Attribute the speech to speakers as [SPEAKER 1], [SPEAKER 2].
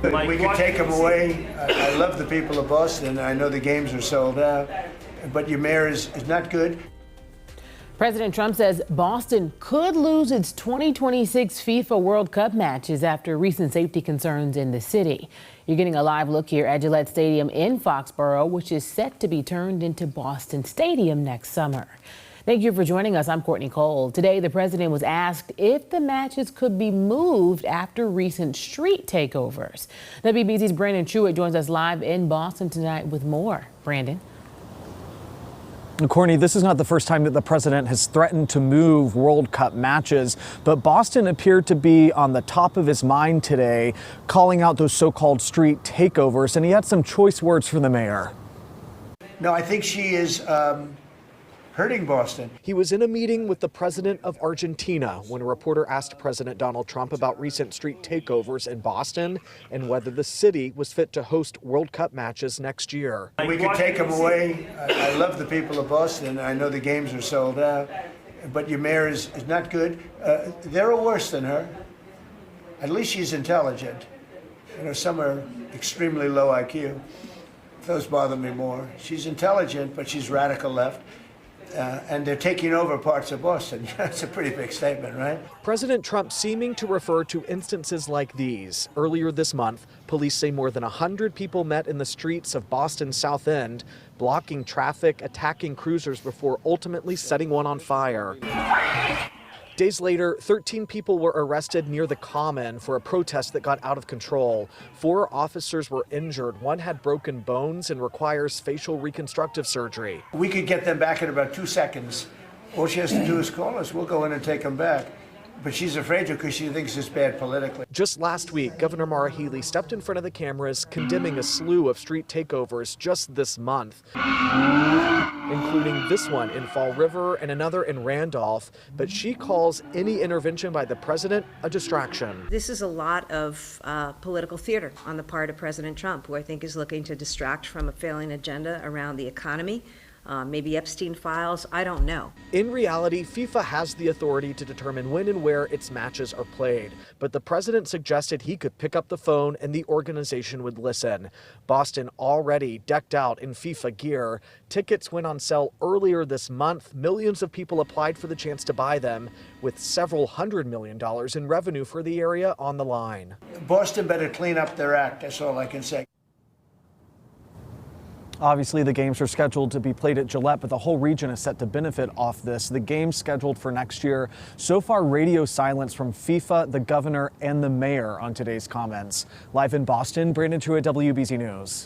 [SPEAKER 1] We could take them away. I love the people of Boston. I know the games are sold out, but your mayor is not good.
[SPEAKER 2] President Trump says Boston could lose its 2026 FIFA World Cup matches after recent safety concerns in the city. You're getting a live look here at Gillette Stadium in Foxborough, which is set to be turned into Boston Stadium next summer. Thank you for joining us. I'm Courtney Cole. Today, the president was asked if the matches could be moved after recent street takeovers. WBZ's Brandon Truitt joins us live in Boston tonight with more. Brandon.
[SPEAKER 3] Courtney, this is not the first time that the president has threatened to move World Cup matches, but Boston appeared to be on the top of his mind today, calling out those so-called street takeovers, and he had some choice words for the mayor.
[SPEAKER 1] No, I think she is hurting Boston.
[SPEAKER 3] He was in a meeting with the president of Argentina when a reporter asked President Donald Trump about recent street takeovers in Boston and whether the city was fit to host World Cup matches next year.
[SPEAKER 1] We could take them away. I love the people of Boston. I know the games are sold out, but your mayor is not good. They're worse than her. At least she's intelligent. You know, some are extremely low IQ. Those bother me more. She's intelligent, but she's radical left. And they're taking over parts of Boston. That's a pretty big statement, right?
[SPEAKER 3] President Trump seeming to refer to instances like these. Earlier this month, police say more than 100 people met in the streets of Boston's South End, blocking traffic, attacking cruisers before ultimately setting one on fire. Days later, 13 people were arrested near the Common for a protest that got out of control. 4 officers were injured. One had broken bones and requires facial reconstructive surgery.
[SPEAKER 1] We could get them back in about 2 seconds. All she has to do is call us. We'll go in and take them back. But she's afraid to because she thinks it's bad politically.
[SPEAKER 3] Just last week, Governor Maura Healey stepped in front of the cameras condemning a slew of street takeovers just this month, including this one in Fall River and another in Randolph. But she calls any intervention by the president a distraction.
[SPEAKER 4] This is a lot of political theater on the part of President Trump, who I think is looking to distract from a failing agenda around the economy. Maybe Epstein files, I don't know.
[SPEAKER 3] In reality, FIFA has the authority to determine when and where its matches are played. But the president suggested he could pick up the phone and the organization would listen. Boston already decked out in FIFA gear. Tickets went on sale earlier this month. Millions of people applied for the chance to buy them, with several $100 million in revenue for the area on the line.
[SPEAKER 1] Boston better clean up their act, that's all I can say.
[SPEAKER 3] Obviously, the games are scheduled to be played at Gillette, but the whole region is set to benefit off this. The games scheduled for next year. So far, radio silence from FIFA, the governor, and the mayor on today's comments. Live in Boston, Brandon Truitt, WBZ News.